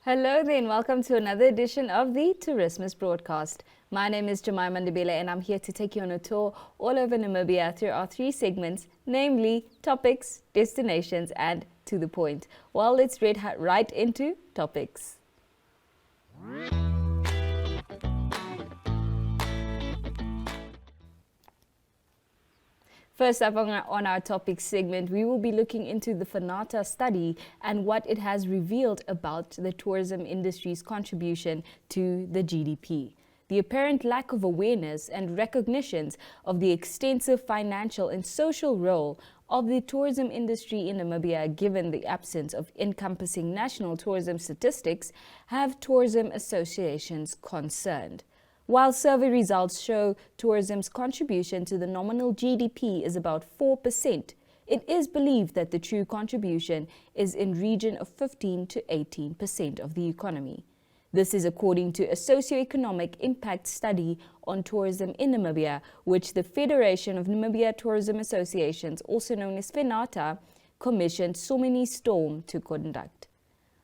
Hello there and welcome to another edition of the Tourismus broadcast. My name is Jemima Ndebele and I'm here to take you on a tour all over Namibia through our three segments, namely topics, destinations and to the point. Well, let's get right into topics. First up on our topics segment, we will be looking into the FNATA study and what it has revealed about the tourism industry's contribution to the GDP. The apparent lack of awareness and recognitions of the extensive financial and social role of the tourism industry in Namibia, given the absence of encompassing national tourism statistics, have tourism associations concerned. While survey results show tourism's contribution to the nominal GDP is about 4%, it is believed that the true contribution is in region of 15 to 18% of the economy. This is according to a socio-economic impact study on tourism in Namibia, which the Federation of Namibia Tourism Associations, also known as FNATA, commissioned Somini Storm to conduct.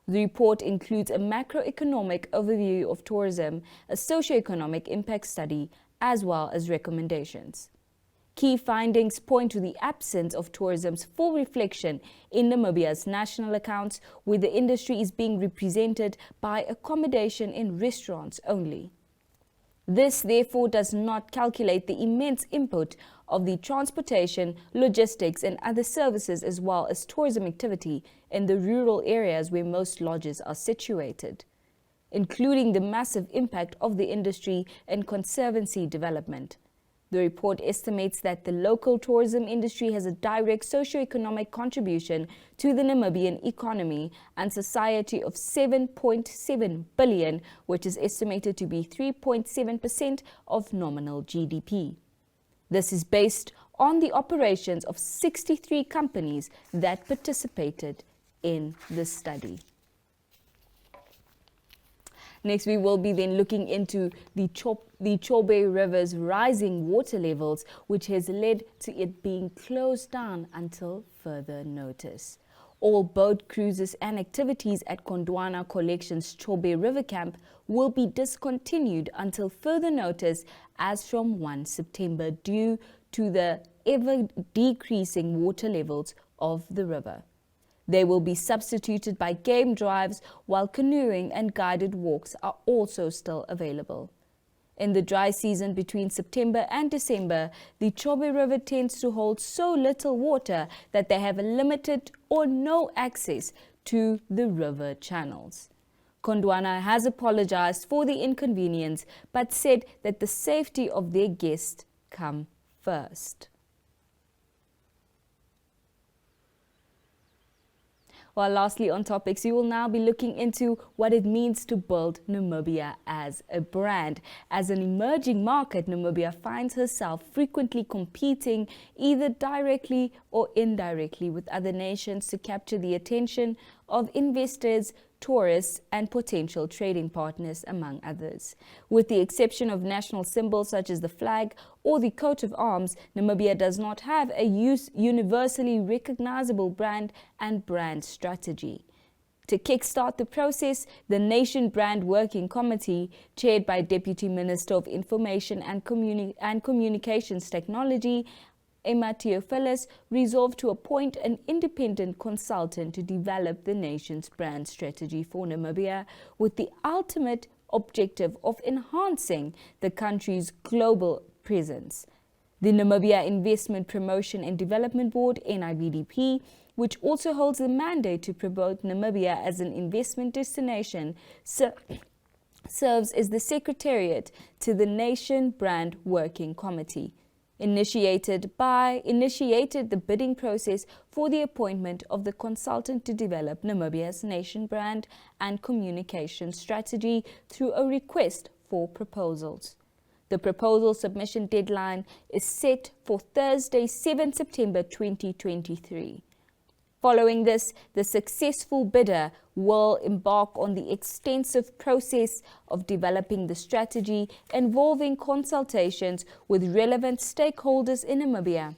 The report includes a macroeconomic overview of tourism, a socio-economic impact study, as well as recommendations. Key findings point to the absence of tourism's full reflection in Namibia's national accounts, where the industry is being represented by accommodation in restaurants only. This, therefore, does not calculate the immense input of the transportation, logistics and other services, as well as tourism activity in the rural areas where most lodges are situated, including the massive impact of the industry and conservancy development. The report estimates that the local tourism industry has a direct socio-economic contribution to the Namibian economy and society of 7.7 billion, which is estimated to be 3.7% of nominal GDP. This is based on the operations of 63 companies that participated in the study. Next, we will be then looking into the Chobe River's rising water levels, which has led to it being closed down until further notice. All boat cruises and activities at Gondwana Collection's Chobe River camp will be discontinued until further notice as from 1 September due to the ever-decreasing water levels of the river. They will be substituted by game drives, while canoeing and guided walks are also still available. In the dry season between September and December, the Chobe River tends to hold so little water that they have limited or no access to the river channels. Gondwana has apologized for the inconvenience, but said that the safety of their guests come first. Well, lastly on topics, we will now be looking into what it means to build Namibia as a brand. As an emerging market, Namibia finds herself frequently competing either directly or indirectly with other nations to capture the attention of investors, tourists and potential trading partners, among others. With the exception of national symbols such as the flag or the coat of arms, Namibia does not have a universally recognizable brand and brand strategy. To kickstart the process, the Nation Brand Working Committee, chaired by Deputy Minister of Information and Communications Technology, Emma Theophilus, resolved to appoint an independent consultant to develop the nation's brand strategy for Namibia, with the ultimate objective of enhancing the country's global presence. The Namibia Investment Promotion and Development Board, NIBDP, which also holds the mandate to promote Namibia as an investment destination, serves as the secretariat to the Nation Brand Working Committee. Initiated the bidding process for the appointment of the consultant to develop Namibia's nation brand and communication strategy through a request for proposals. The proposal submission deadline is set for Thursday, 7 September 2023. Following this, the successful bidder will embark on the extensive process of developing the strategy, involving consultations with relevant stakeholders in Namibia.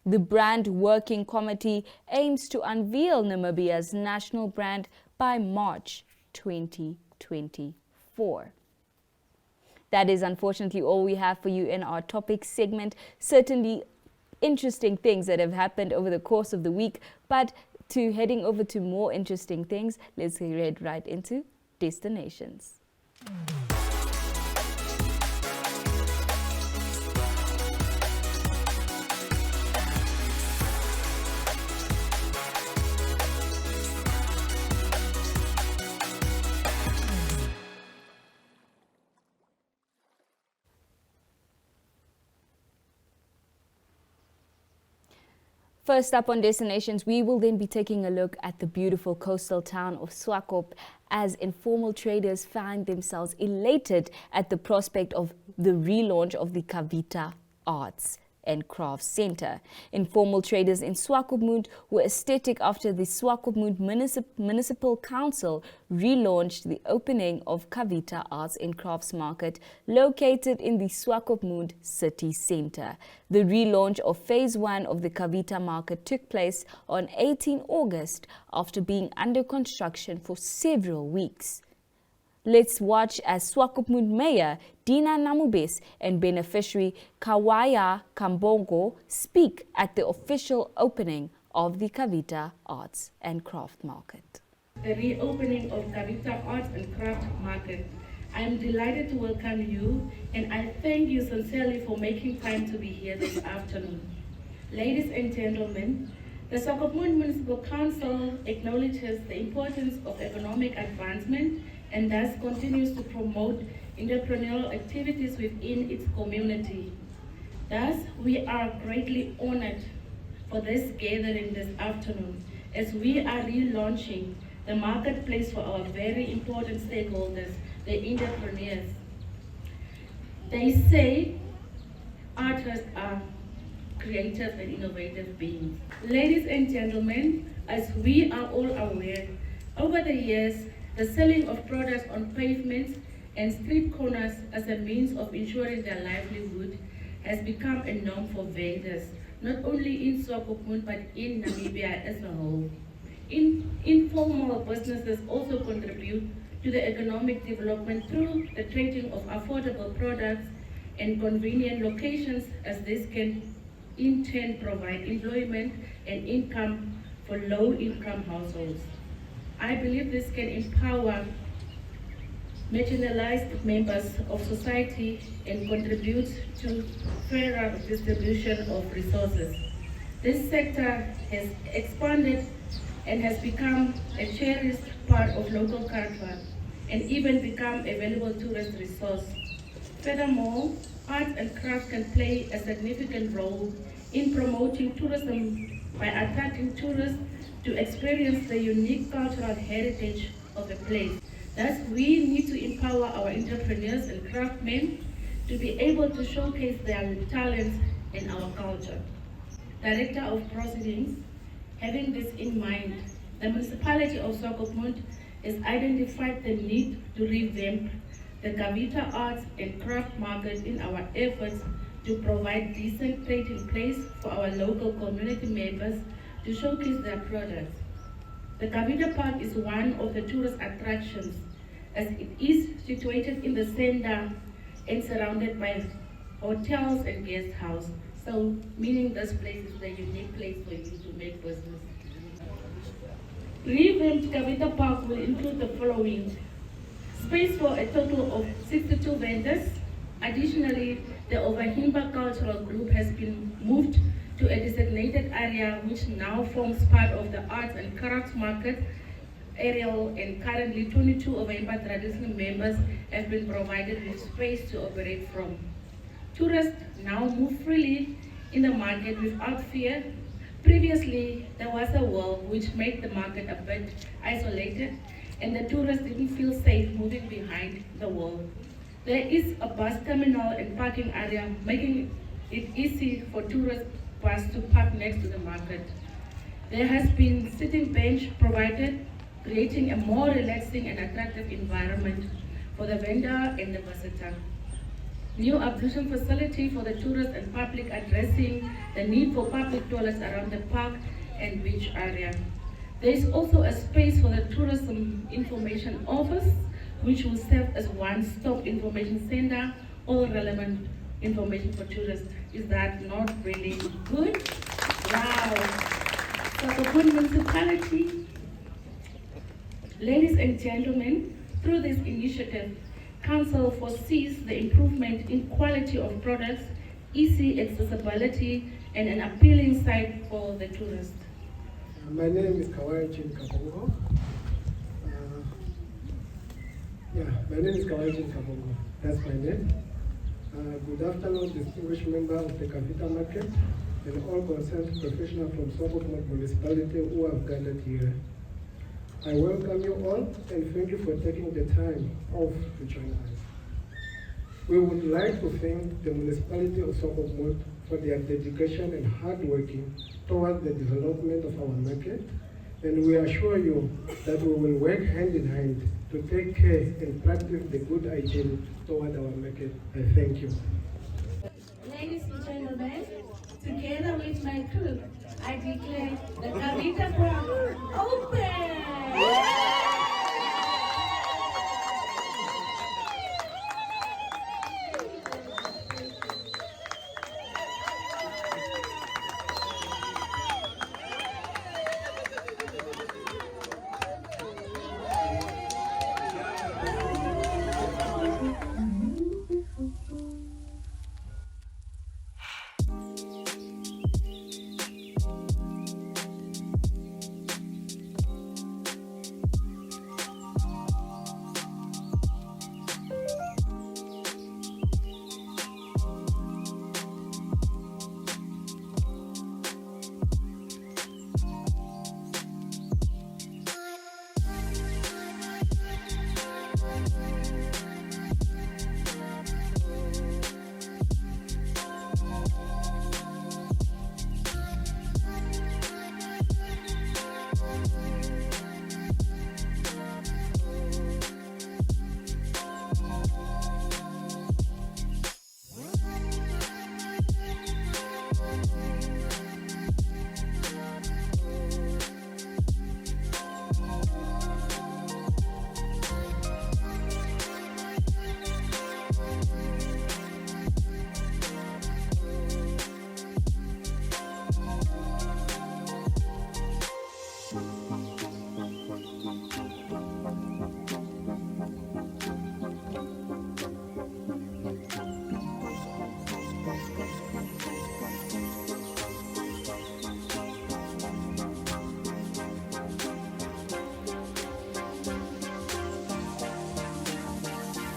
The Brand Working Committee aims to unveil Namibia's national brand by March 2024. That is unfortunately all we have for you in our topic segment. Certainly interesting things that have happened over the course of the week, but to heading over to more interesting things, let's head right into destinations. First up on destinations, we will then be taking a look at the beautiful coastal town of Swakop as informal traders find themselves elated at the prospect of the relaunch of the Kavita Arts and Crafts Center. Informal traders in Swakopmund were ecstatic after the Swakopmund Municipal Council relaunched the opening of Kavita Arts and Crafts Market located in the Swakopmund city center. The relaunch of phase 1 of the Kavita Market took place on 18 August after being under construction for several weeks. Let's watch as Swakopmund Mayor Dina Namubes and beneficiary Kawaya Kambongo speak at the official opening of the Kavita Arts and Craft Market. The reopening of Kavita Arts and Craft Market. I am delighted to welcome you, and I thank you sincerely for making time to be here this afternoon. Ladies and gentlemen, the Swakopmund Municipal Council acknowledges the importance of economic advancement and thus continues to promote entrepreneurial activities within its community. Thus, we are greatly honored for this gathering this afternoon as we are relaunching the marketplace for our very important stakeholders, the entrepreneurs. They say artists are creative and innovative beings. Ladies and gentlemen, as we are all aware, over the years, the selling of products on pavements and street corners as a means of ensuring their livelihood has become a norm for vendors, not only in Swakopmund but in Namibia as a whole. Informal businesses also contribute to the economic development through the trading of affordable products and convenient locations, as this can in turn provide employment and income for low-income households. I believe this can empower marginalized members of society and contribute to fairer distribution of resources. This sector has expanded and has become a cherished part of local culture and even become a valuable tourist resource. Furthermore, arts and crafts can play a significant role in promoting tourism by attracting tourists to experience the unique cultural heritage of a place. Thus, we need to empower our entrepreneurs and craftsmen to be able to showcase their talents in our culture. Director of Proceedings, having this in mind, the municipality of Swakopmund has identified the need to revamp the Kavita Arts and Craft Market in our efforts to provide decent trading place for our local community members to showcase their products. The Kavita Park is one of the tourist attractions as it is situated in the center and surrounded by hotels and guest houses. So, meaning this place is the unique place for you to make business. Revamped Kavita Park will include the following: space for a total of 62 vendors. Additionally, the Overhimba Cultural Group has been moved to a designated area which now forms part of the Arts and Crafts Market area, and currently 22 Overhimba traditional members have been provided with space to operate from. Tourists now move freely in the market without fear. Previously, there was a wall which made the market a bit isolated and the tourists didn't feel safe moving behind the wall. There is a bus terminal and parking area, making it easy for tourist bus to park next to the market. There has been sitting bench provided, creating a more relaxing and attractive environment for the vendor and the visitor. New ablution facility for the tourists and public, addressing the need for public toilets around the park and beach area. There is also a space for the Tourism Information Office, which will serve as one-stop information center, all relevant information for tourists. Is that not really good? Wow. Swakopmund Municipality. Ladies and gentlemen, through this initiative, Council foresees the improvement in quality of products, easy accessibility, and an appealing site for the tourist. My name is Kavita Arts. My name is Kavita Arts. That's my name. Good afternoon, distinguished members of the Kavita Market and all concerned professionals from Swakopmund Municipality who have gathered here. I welcome you all and thank you for taking the time off to join us. We would like to thank the municipality of Swakopmund for their dedication and hard working towards the development of our market, and we assure you that we will work hand in hand to take care and practice the good hygiene toward our market. I thank you. Ladies and gentlemen, together with my crew, I declare the Kavita Park open!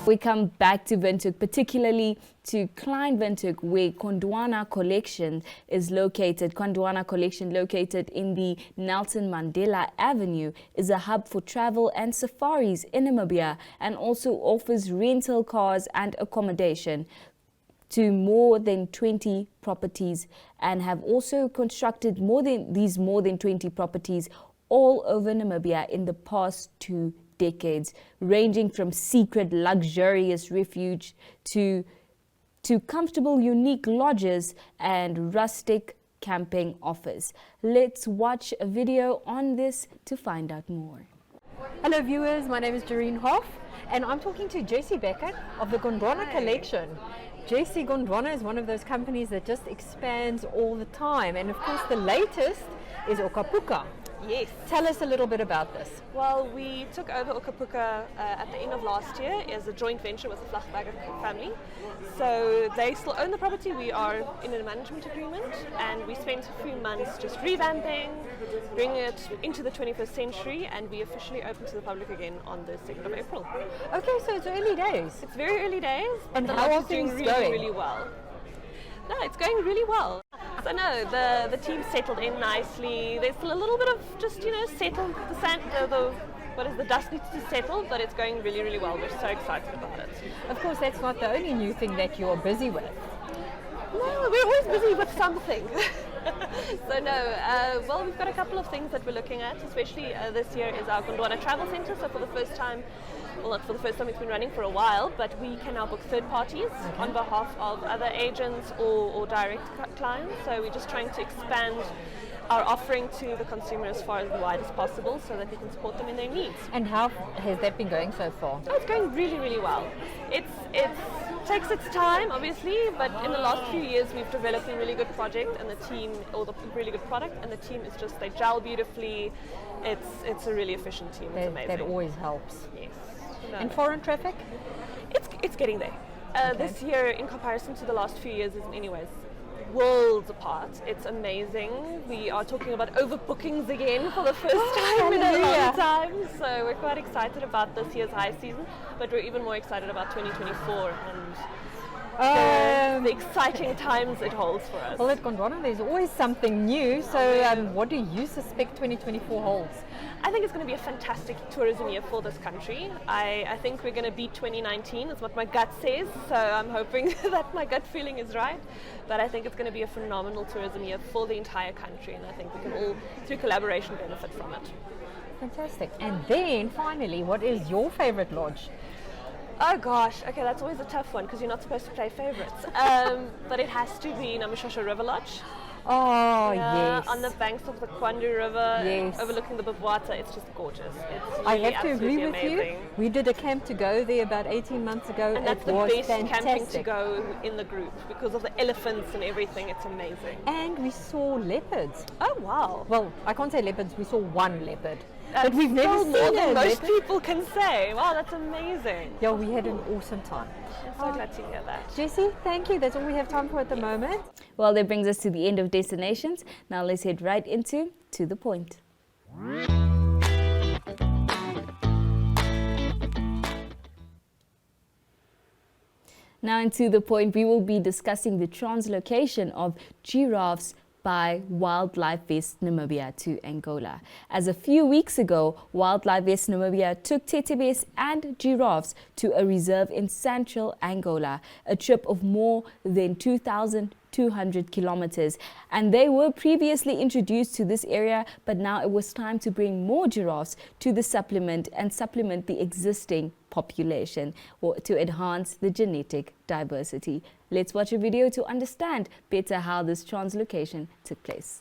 We come back to Windhoek, particularly to Klein Windhoek, where Gondwana Collection is located. Gondwana Collection, located in the Nelson Mandela Avenue, is a hub for travel and safaris in Namibia and also offers rental cars and accommodation to more than 20 properties, and have also constructed more than 20 properties all over Namibia in the past 2 decades, ranging from secret luxurious refuge to comfortable unique lodges and rustic camping offers. Let's watch a video on this to find out more. Hello viewers, my name is Doreen Hoff and I'm talking to Jessie Beckett of the Gondwana Collection. Jessie, Gondwana is one of those companies that just expands all the time, and of course the latest is Okapuka. Yes. Tell us a little bit about this. Well, we took over Okapuka at the end of last year as a joint venture with the Vlachberger family. So they still own the property. We are in a management agreement, and we spent a few months just revamping, bringing it into the 21st century, and we officially opened to the public again on the 2nd of April. Okay, so it's early days. It's very early days. And the how are lodge is doing things really, going? really well. No, it's going really well. So no, the team settled in nicely. There's still a little bit of just, settle the sand, the dust needs to settle, but it's going really, really well. We're so excited about it. Of course, that's not the only new thing that you're busy with. No, we're always busy with something. So no, well, we've got a couple of things that we're looking at, especially this year is our Gondwana Travel Centre. So for the first time, well, not for the first time, it's been running for a while, but we can now book third parties on behalf of other agents or direct clients. So we're just trying to expand our offering to the consumer as far as wide as possible so that we can support them in their needs. And how has that been going so far? So it's going really, really well. It takes its time, obviously, but in the last few years we've developed a really good project and the team, or the really good product, and the team is just, they gel beautifully. It's a really efficient team. It's amazing. That always helps. Yes. And foreign traffic? It's getting there. Okay. This year, in comparison to the last few years, is anyways worlds apart. It's amazing. We are talking about overbookings again for the first time in a long time. So we're quite excited about this year's high season, but we're even more excited about 2024 and the exciting times it holds for us. Well, at Gondwana there's always something new. So what do you suspect 2024 holds? I think it's going to be a fantastic tourism year for this country. I think we're going to beat 2019, is what my gut says, so I'm hoping that my gut feeling is right. But I think it's going to be a phenomenal tourism year for the entire country, and I think we can all, through collaboration, benefit from it. Fantastic. And then finally, what is your favorite lodge? Oh gosh, okay, that's always a tough one because you're not supposed to play favorites. But it has to be Namishosha River Lodge. Oh, yes. On the banks of the Kwandu River, yes, overlooking the Bubwata. It's just gorgeous. It's really I have to agree with amazing. you. We did a camp to go there about 18 months ago. And that's it the was best fantastic. camping to go in the group because of the elephants and everything. It's amazing. And we saw leopards. Oh wow. Well, I can't say leopards, we saw one leopard. That's but we've never still seen more than a most leopard. people can say. Wow, that's amazing. Yeah, we had an awesome time. I'm so glad to hear that. Jessie, thank you. That's all we have time for at the moment. Well, that brings us to the end of destinations. Now let's head right into To the Point. Now into the point, we will be discussing the translocation of giraffes by Wildlife Vets Namibia to Angola. As a few weeks ago, Wildlife Vets Namibia took tetebes and giraffes to a reserve in central Angola, a trip of more than 2,200 kilometers. And they were previously introduced to this area, but now it was time to bring more giraffes to the supplement the existing population or to enhance the genetic diversity. Let's watch a video to understand better how this translocation took place.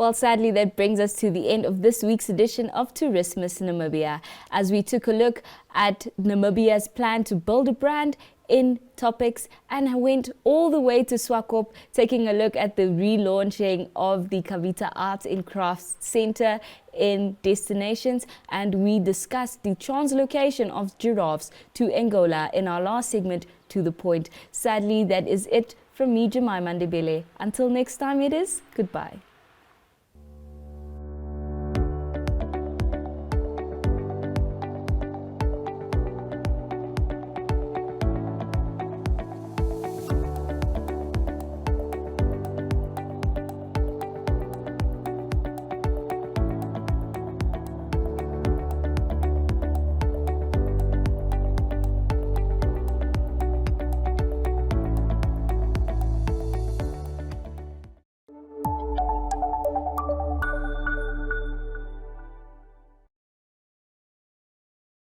Well, sadly, that brings us to the end of this week's edition of Tourismus Namibia, as we took a look at Namibia's plan to build a brand in topics and went all the way to Swakop, taking a look at the relaunching of the Kavita Arts and Crafts Center in destinations, and we discussed the translocation of giraffes to Angola in our last segment, To the Point. Sadly, that is it from me, Jemima Ndebele. Until next time, it is goodbye.